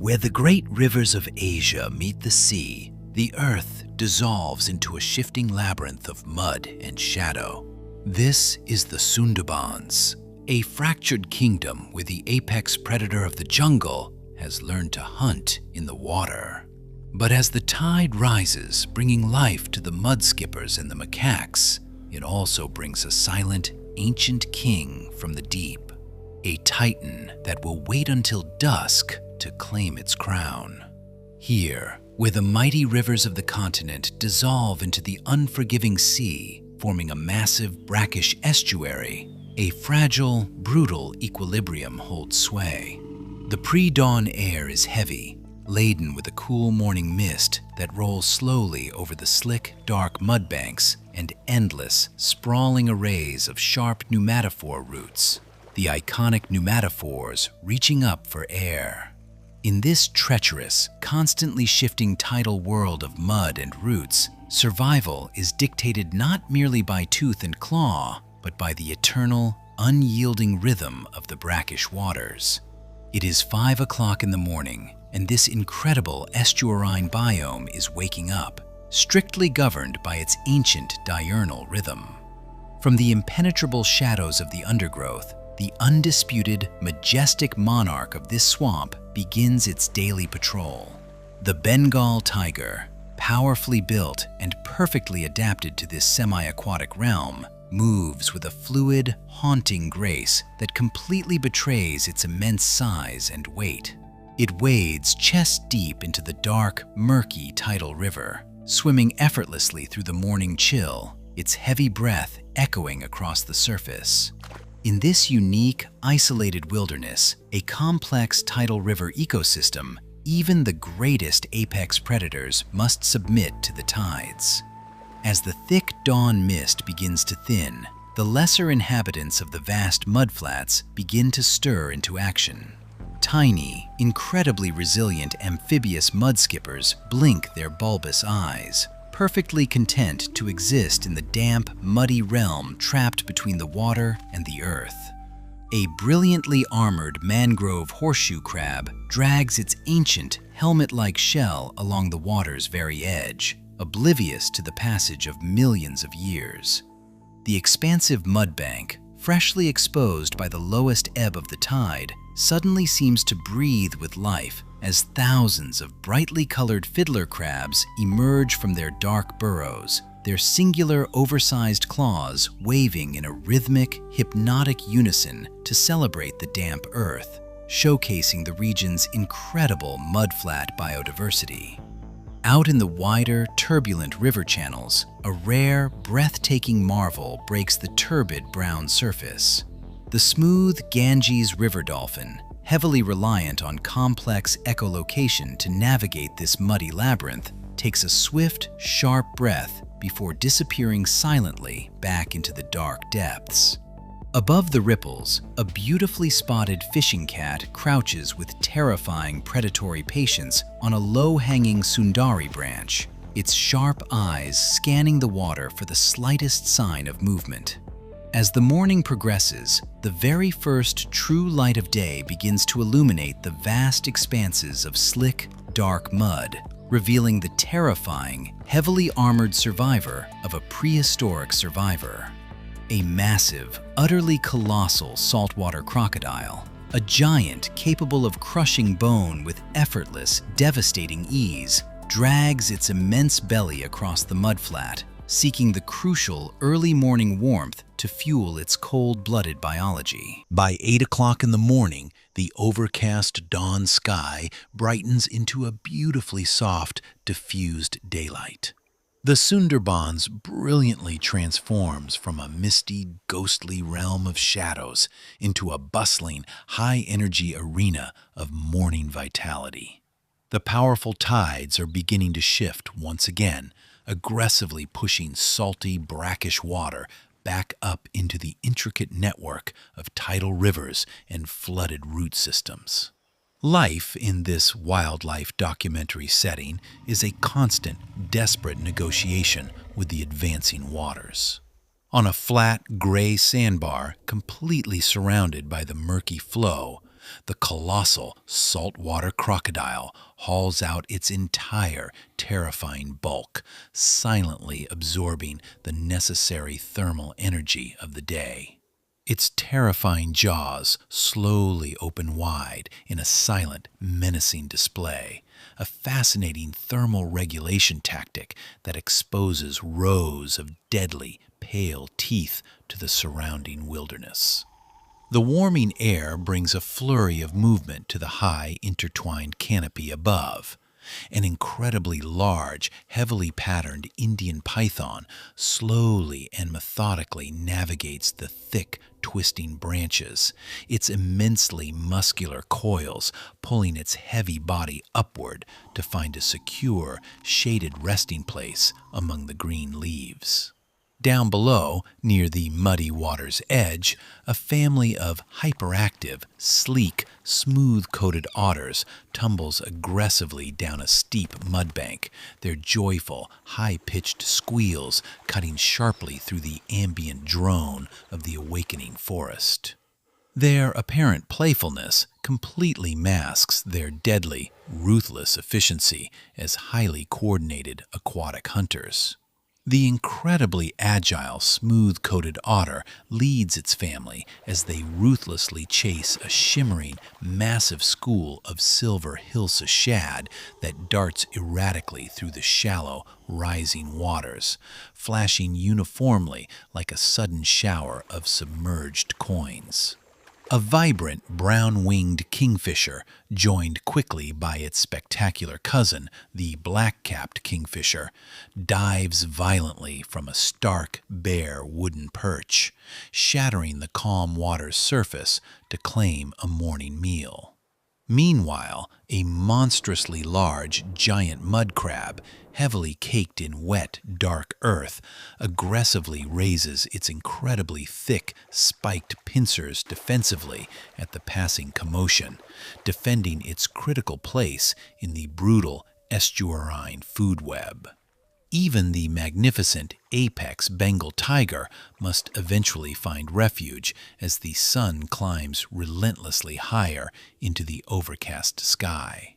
Where the great rivers of Asia meet the sea, the earth dissolves into a shifting labyrinth of mud and shadow. This is the Sundarbans, a fractured kingdom where the apex predator of the jungle has learned to hunt in the water. But as the tide rises, bringing life to the mudskippers and the macaques, it also brings a silent, ancient king from the deep, a titan that will wait until dusk to claim its crown. Here, where the mighty rivers of the continent dissolve into the unforgiving sea, forming a massive brackish estuary, a fragile, brutal equilibrium holds sway. The pre-dawn air is heavy, laden with a cool morning mist that rolls slowly over the slick, dark mudbanks and endless, sprawling arrays of sharp pneumatophore roots, the iconic pneumatophores reaching up for air. In this treacherous, constantly shifting tidal world of mud and roots, survival is dictated not merely by tooth and claw, but by the eternal, unyielding rhythm of the brackish waters. It is 5 o'clock in the morning, and this incredible estuarine biome is waking up, strictly governed by its ancient diurnal rhythm. From the impenetrable shadows of the undergrowth, the undisputed, majestic monarch of this swamp begins its daily patrol. The Bengal tiger, powerfully built and perfectly adapted to this semi-aquatic realm, moves with a fluid, haunting grace that completely betrays its immense size and weight. It wades chest-deep into the dark, murky tidal river, swimming effortlessly through the morning chill, its heavy breath echoing across the surface. In this unique, isolated wilderness, a complex tidal river ecosystem, even the greatest apex predators must submit to the tides. As the thick dawn mist begins to thin, the lesser inhabitants of the vast mudflats begin to stir into action. Tiny, incredibly resilient amphibious mudskippers blink their bulbous eyes, perfectly content to exist in the damp, muddy realm trapped between the water and the earth. A brilliantly armored mangrove horseshoe crab drags its ancient, helmet-like shell along the water's very edge, oblivious to the passage of millions of years. The expansive mudbank, freshly exposed by the lowest ebb of the tide, suddenly seems to breathe with life as thousands of brightly colored fiddler crabs emerge from their dark burrows, their singular oversized claws waving in a rhythmic, hypnotic unison to celebrate the damp earth, showcasing the region's incredible mudflat biodiversity. Out in the wider, turbulent river channels, a rare, breathtaking marvel breaks the turbid brown surface. The smooth Ganges river dolphin, heavily reliant on complex echolocation to navigate this muddy labyrinth, takes a swift, sharp breath before disappearing silently back into the dark depths. Above the ripples, a beautifully spotted fishing cat crouches with terrifying predatory patience on a low-hanging sundari branch, its sharp eyes scanning the water for the slightest sign of movement. As the morning progresses, the very first true light of day begins to illuminate the vast expanses of slick, dark mud, revealing the terrifying, heavily armored survivor of a prehistoric survivor. A massive, utterly colossal saltwater crocodile, a giant capable of crushing bone with effortless, devastating ease, drags its immense belly across the mudflat, seeking the crucial early morning warmth to fuel its cold-blooded biology. By 8 o'clock in the morning, the overcast dawn sky brightens into a beautifully soft, diffused daylight. The Sundarbans brilliantly transforms from a misty, ghostly realm of shadows into a bustling, high-energy arena of morning vitality. The powerful tides are beginning to shift once again, aggressively pushing salty, brackish water back up into the intricate network of tidal rivers and flooded root systems. Life in this wildlife documentary setting is a constant, desperate negotiation with the advancing waters. On a flat, gray sandbar, completely surrounded by the murky flow, The colossal saltwater crocodile hauls out its entire terrifying bulk, silently absorbing the necessary thermal energy of the day. Its terrifying jaws slowly open wide in a silent, menacing display, a fascinating thermal regulation tactic that exposes rows of deadly, pale teeth to the surrounding wilderness. The warming air brings a flurry of movement to the high, intertwined canopy above. An incredibly large, heavily patterned Indian python slowly and methodically navigates the thick, twisting branches, its immensely muscular coils pulling its heavy body upward to find a secure, shaded resting place among the green leaves. Down below, near the muddy water's edge, a family of hyperactive, sleek, smooth-coated otters tumbles aggressively down a steep mudbank, their joyful, high-pitched squeals cutting sharply through the ambient drone of the awakening forest. Their apparent playfulness completely masks their deadly, ruthless efficiency as highly coordinated aquatic hunters. The incredibly agile, smooth-coated otter leads its family as they ruthlessly chase a shimmering, massive school of silver Hilsa shad that darts erratically through the shallow, rising waters, flashing uniformly like a sudden shower of submerged coins. A vibrant brown-winged kingfisher, joined quickly by its spectacular cousin, the black-capped kingfisher, dives violently from a stark, bare wooden perch, shattering the calm water's surface to claim a morning meal. Meanwhile, a monstrously large giant mud crab, heavily caked in wet, dark earth, aggressively raises its incredibly thick, spiked pincers defensively at the passing commotion, defending its critical place in the brutal estuarine food web. Even the magnificent apex Bengal tiger must eventually find refuge as the sun climbs relentlessly higher into the overcast sky.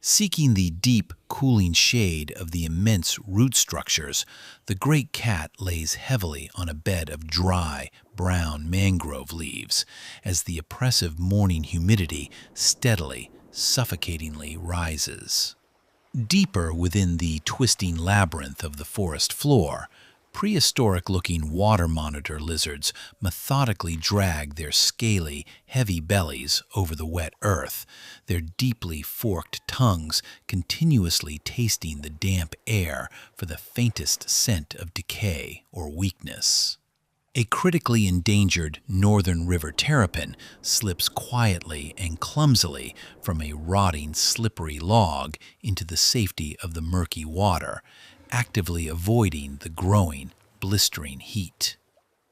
Seeking the deep, cooling shade of the immense root structures, the great cat lays heavily on a bed of dry, brown mangrove leaves as the oppressive morning humidity steadily, suffocatingly rises. Deeper within the twisting labyrinth of the forest floor, prehistoric-looking water monitor lizards methodically drag their scaly, heavy bellies over the wet earth, their deeply forked tongues continuously tasting the damp air for the faintest scent of decay or weakness. A critically endangered northern river terrapin slips quietly and clumsily from a rotting, slippery log into the safety of the murky water, actively avoiding the growing, blistering heat.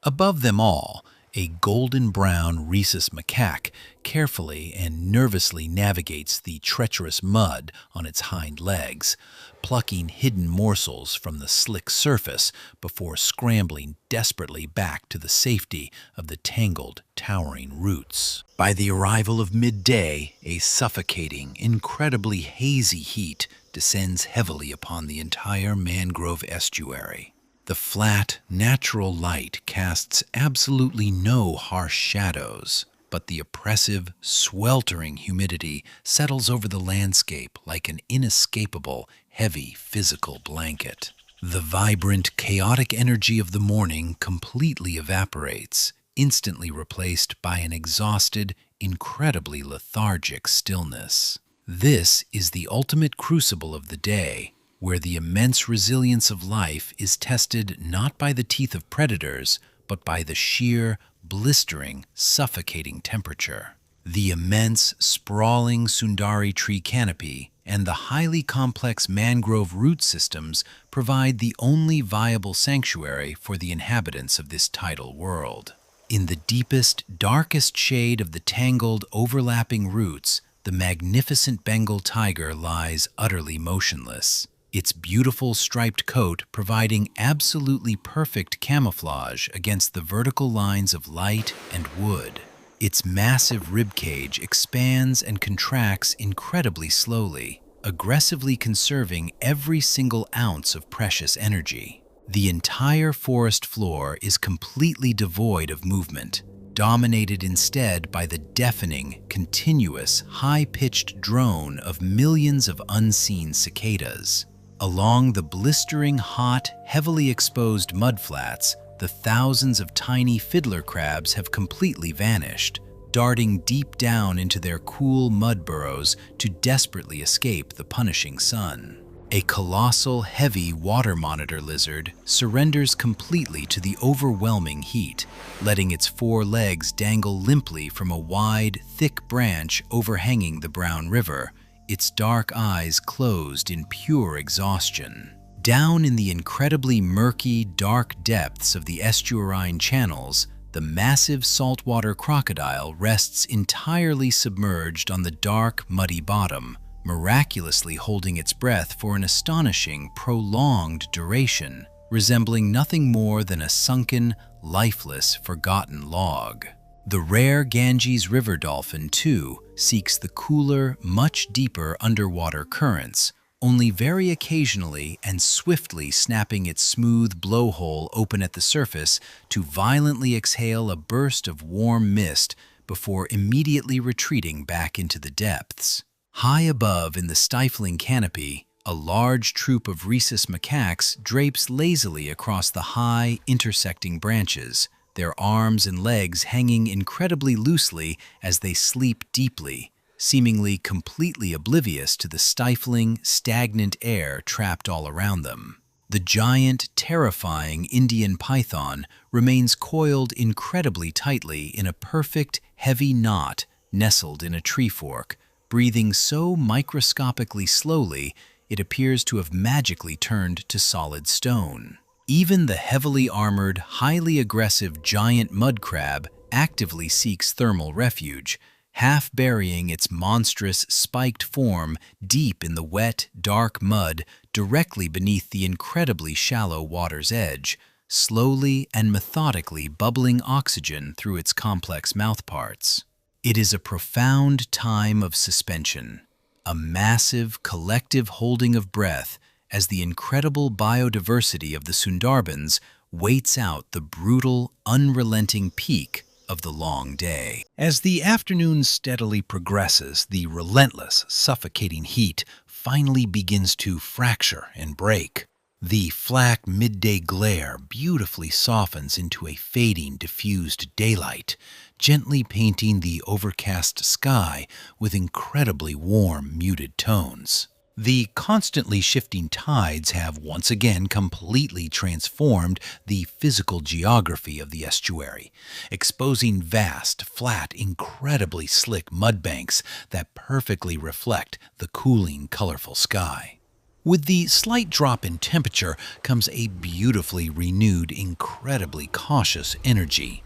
Above them all, a golden-brown rhesus macaque carefully and nervously navigates the treacherous mud on its hind legs, plucking hidden morsels from the slick surface before scrambling desperately back to the safety of the tangled, towering roots. By the arrival of midday, a suffocating, incredibly hazy heat descends heavily upon the entire mangrove estuary. The flat, natural light casts absolutely no harsh shadows, but the oppressive, sweltering humidity settles over the landscape like an inescapable, heavy physical blanket. The vibrant, chaotic energy of the morning completely evaporates, instantly replaced by an exhausted, incredibly lethargic stillness. This is the ultimate crucible of the day, where the immense resilience of life is tested not by the teeth of predators, but by the sheer, blistering, suffocating temperature. The immense, sprawling Sundari tree canopy and the highly complex mangrove root systems provide the only viable sanctuary for the inhabitants of this tidal world. In the deepest, darkest shade of the tangled, overlapping roots, the magnificent Bengal tiger lies utterly motionless, its beautiful striped coat providing absolutely perfect camouflage against the vertical lines of light and wood. Its massive ribcage expands and contracts incredibly slowly, aggressively conserving every single ounce of precious energy. The entire forest floor is completely devoid of movement, dominated instead by the deafening, continuous, high-pitched drone of millions of unseen cicadas. Along the blistering hot, heavily exposed mudflats, the thousands of tiny fiddler crabs have completely vanished, darting deep down into their cool mud burrows to desperately escape the punishing sun. A colossal, heavy water monitor lizard surrenders completely to the overwhelming heat, letting its 4 legs dangle limply from a wide, thick branch overhanging the brown river, its dark eyes closed in pure exhaustion. Down in the incredibly murky, dark depths of the estuarine channels, the massive saltwater crocodile rests entirely submerged on the dark, muddy bottom, miraculously holding its breath for an astonishing, prolonged duration, resembling nothing more than a sunken, lifeless, forgotten log. The rare Ganges river dolphin, too, seeks the cooler, much deeper underwater currents, only very occasionally and swiftly snapping its smooth blowhole open at the surface to violently exhale a burst of warm mist before immediately retreating back into the depths. High above in the stifling canopy, a large troop of rhesus macaques drapes lazily across the high, intersecting branches, their arms and legs hanging incredibly loosely as they sleep deeply, seemingly completely oblivious to the stifling, stagnant air trapped all around them. The giant, terrifying Indian python remains coiled incredibly tightly in a perfect, heavy knot nestled in a tree fork, breathing so microscopically slowly it appears to have magically turned to solid stone. Even the heavily armored, highly aggressive giant mud crab actively seeks thermal refuge, half burying its monstrous, spiked form deep in the wet, dark mud directly beneath the incredibly shallow water's edge, slowly and methodically bubbling oxygen through its complex mouthparts. It is a profound time of suspension, a massive, collective holding of breath as the incredible biodiversity of the Sundarbans waits out the brutal, unrelenting peak of the long day. As the afternoon steadily progresses, the relentless, suffocating heat finally begins to fracture and break. The flat midday glare beautifully softens into a fading, diffused daylight, gently painting the overcast sky with incredibly warm, muted tones. The constantly shifting tides have once again completely transformed the physical geography of the estuary, exposing vast, flat, incredibly slick mudbanks that perfectly reflect the cooling, colorful sky. With the slight drop in temperature comes a beautifully renewed, incredibly cautious energy.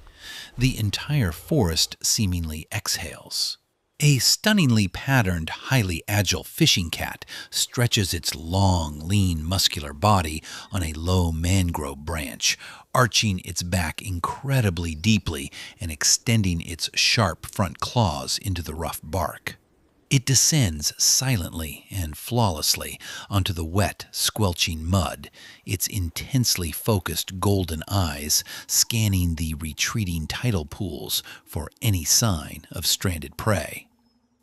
The entire forest seemingly exhales. A stunningly patterned, highly agile fishing cat stretches its long, lean, muscular body on a low mangrove branch, arching its back incredibly deeply and extending its sharp front claws into the rough bark. It descends silently and flawlessly onto the wet, squelching mud, its intensely focused golden eyes scanning the retreating tidal pools for any sign of stranded prey.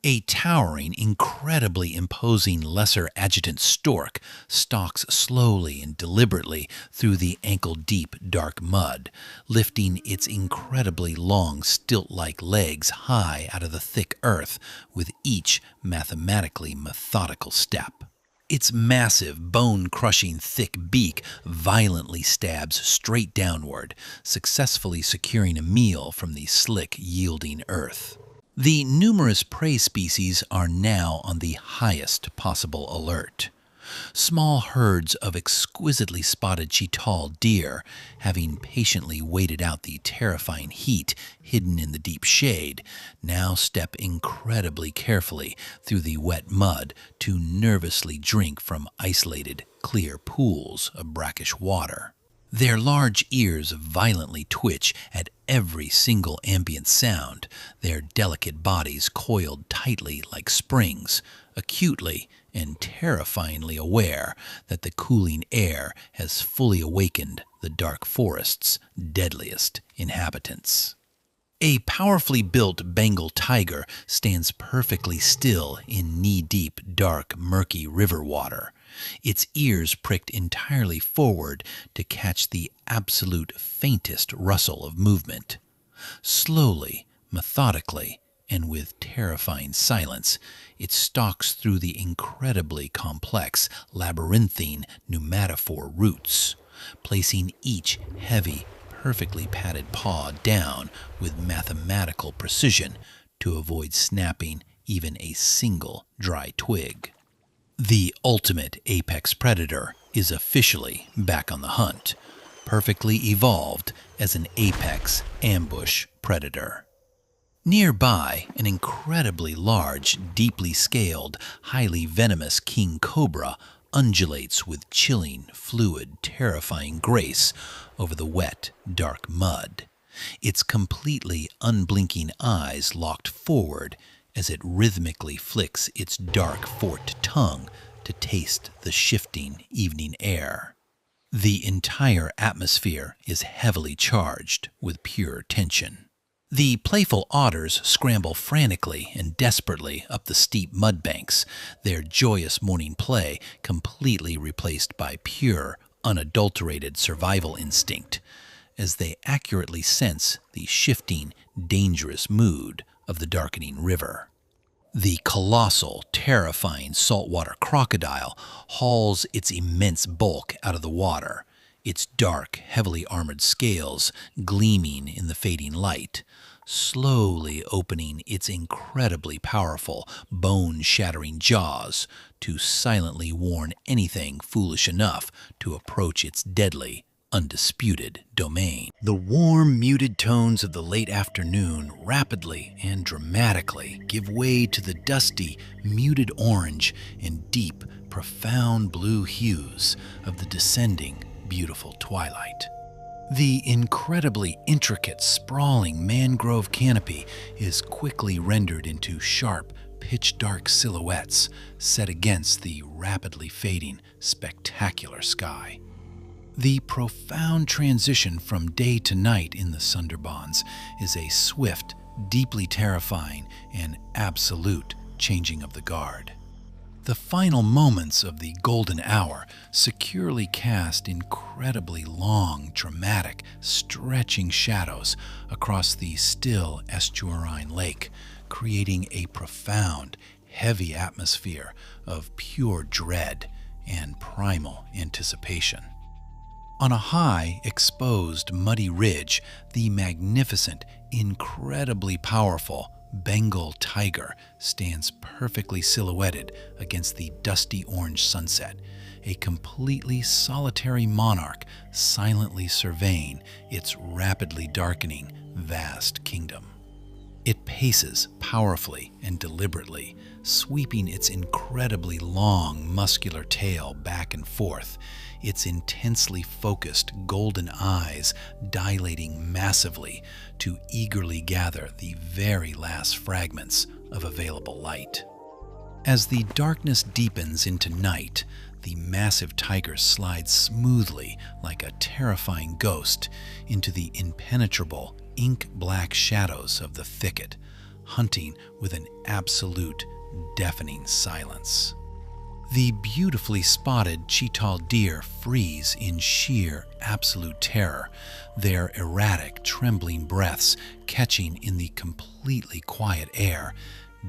A towering, incredibly imposing lesser adjutant stork stalks slowly and deliberately through the ankle-deep dark mud, lifting its incredibly long stilt-like legs high out of the thick earth with each mathematically methodical step. Its massive, bone-crushing thick beak violently stabs straight downward, successfully securing a meal from the slick, yielding earth. The numerous prey species are now on the highest possible alert. Small herds of exquisitely spotted chital deer, having patiently waited out the terrifying heat hidden in the deep shade, now step incredibly carefully through the wet mud to nervously drink from isolated, clear pools of brackish water. Their large ears violently twitch at every single ambient sound, their delicate bodies coiled tightly like springs, acutely and terrifyingly aware that the cooling air has fully awakened the dark forest's deadliest inhabitants. A powerfully built Bengal tiger stands perfectly still in knee-deep, dark, murky river water, its ears pricked entirely forward to catch the absolute faintest rustle of movement. Slowly, methodically, and with terrifying silence, it stalks through the incredibly complex labyrinthine pneumatophore roots, placing each heavy, perfectly padded paw down with mathematical precision to avoid snapping even a single dry twig. The ultimate apex predator is officially back on the hunt, perfectly evolved as an apex ambush predator. Nearby, an incredibly large, deeply scaled, highly venomous king cobra undulates with chilling, fluid, terrifying grace over the wet, dark mud, its completely unblinking eyes locked forward as it rhythmically flicks its dark forked tongue to taste the shifting evening air. The entire atmosphere is heavily charged with pure tension. The playful otters scramble frantically and desperately up the steep mud banks, their joyous morning play completely replaced by pure, unadulterated survival instinct, as they accurately sense the shifting, dangerous mood of the darkening river. The colossal, terrifying saltwater crocodile hauls its immense bulk out of the water, its dark, heavily armored scales gleaming in the fading light, slowly opening its incredibly powerful, bone-shattering jaws to silently warn anything foolish enough to approach its deadly, undisputed domain. The warm, muted tones of the late afternoon rapidly and dramatically give way to the dusty, muted orange and deep, profound blue hues of the descending, beautiful twilight. The incredibly intricate, sprawling mangrove canopy is quickly rendered into sharp, pitch-dark silhouettes set against the rapidly fading, spectacular sky. The profound transition from day to night in the Sundarbans is a swift, deeply terrifying, and absolute changing of the guard. The final moments of the golden hour securely cast incredibly long, dramatic, stretching shadows across the still estuarine lake, creating a profound, heavy atmosphere of pure dread and primal anticipation. On a high, exposed, muddy ridge, the magnificent, incredibly powerful Bengal tiger stands perfectly silhouetted against the dusty orange sunset, a completely solitary monarch silently surveying its rapidly darkening, vast kingdom. It paces powerfully and deliberately, sweeping its incredibly long, muscular tail back and forth, its intensely focused golden eyes dilating massively to eagerly gather the very last fragments of available light. As the darkness deepens into night, the massive tiger slides smoothly like a terrifying ghost into the impenetrable, ink-black shadows of the thicket, hunting with an absolute, deafening silence. The beautifully spotted cheetah deer freeze in sheer, absolute terror, their erratic, trembling breaths catching in the completely quiet air,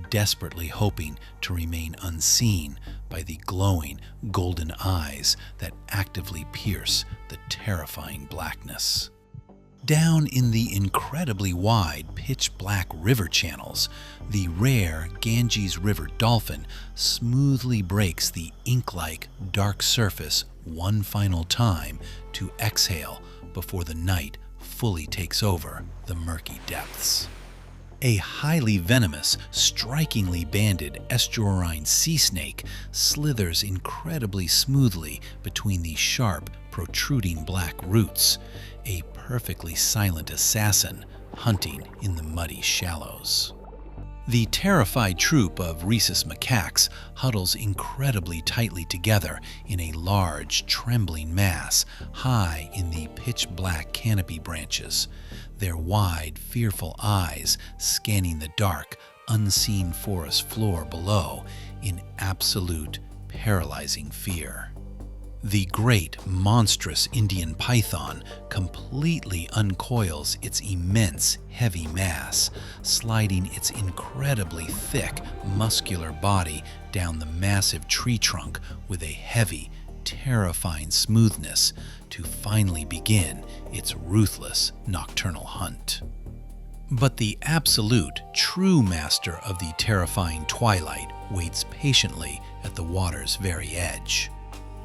desperately hoping to remain unseen by the glowing, golden eyes that actively pierce the terrifying blackness. Down in the incredibly wide, pitch-black river channels, the rare Ganges River dolphin smoothly breaks the ink-like dark surface one final time to exhale before the night fully takes over the murky depths. A highly venomous, strikingly banded estuarine sea snake slithers incredibly smoothly between the sharp, protruding black roots, a perfectly silent assassin hunting in the muddy shallows. The terrified troop of rhesus macaques huddles incredibly tightly together in a large, trembling mass high in the pitch-black canopy branches, their wide, fearful eyes scanning the dark, unseen forest floor below in absolute, paralyzing fear. The great, monstrous Indian python completely uncoils its immense, heavy mass, sliding its incredibly thick, muscular body down the massive tree trunk with a heavy, terrifying smoothness to finally begin its ruthless nocturnal hunt. But the absolute, true master of the terrifying twilight waits patiently at the water's very edge.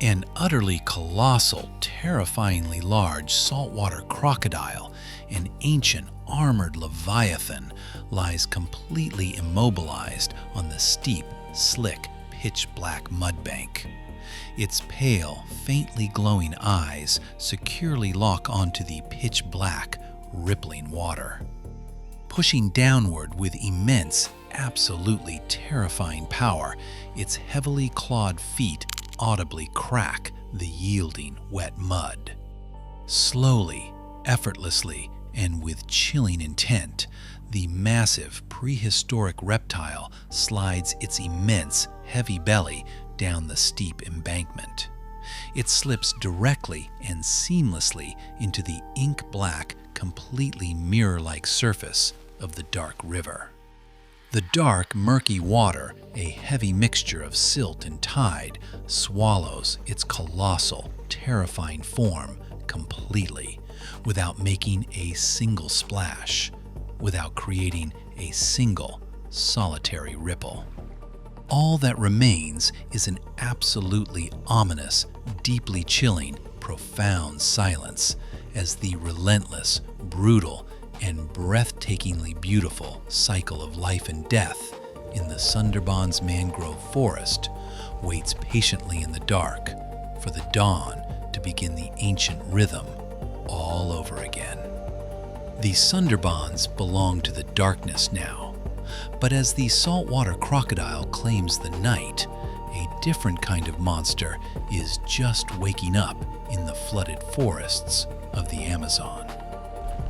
An utterly colossal, terrifyingly large saltwater crocodile, an ancient armored leviathan, lies completely immobilized on the steep, slick, pitch-black mudbank. Its pale, faintly glowing eyes securely lock onto the pitch-black, rippling water. Pushing downward with immense, absolutely terrifying power, its heavily clawed feet audibly crack the yielding wet mud. Slowly, effortlessly, and with chilling intent, the massive prehistoric reptile slides its immense, heavy belly down the steep embankment. It slips directly and seamlessly into the ink-black, completely mirror-like surface of the dark river. The dark, murky water, a heavy mixture of silt and tide, swallows its colossal, terrifying form completely, without making a single splash, without creating a single, solitary ripple. All that remains is an absolutely ominous, deeply chilling, profound silence as the relentless, brutal, and breathtakingly beautiful cycle of life and death in the Sundarbans mangrove forest waits patiently in the dark for the dawn to begin the ancient rhythm all over again. The Sundarbans belong to the darkness now, but as the saltwater crocodile claims the night, a different kind of monster is just waking up in the flooded forests of the Amazon.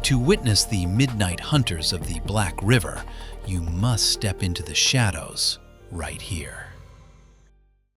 To witness the midnight hunters of the Black River, you must step into the shadows right here.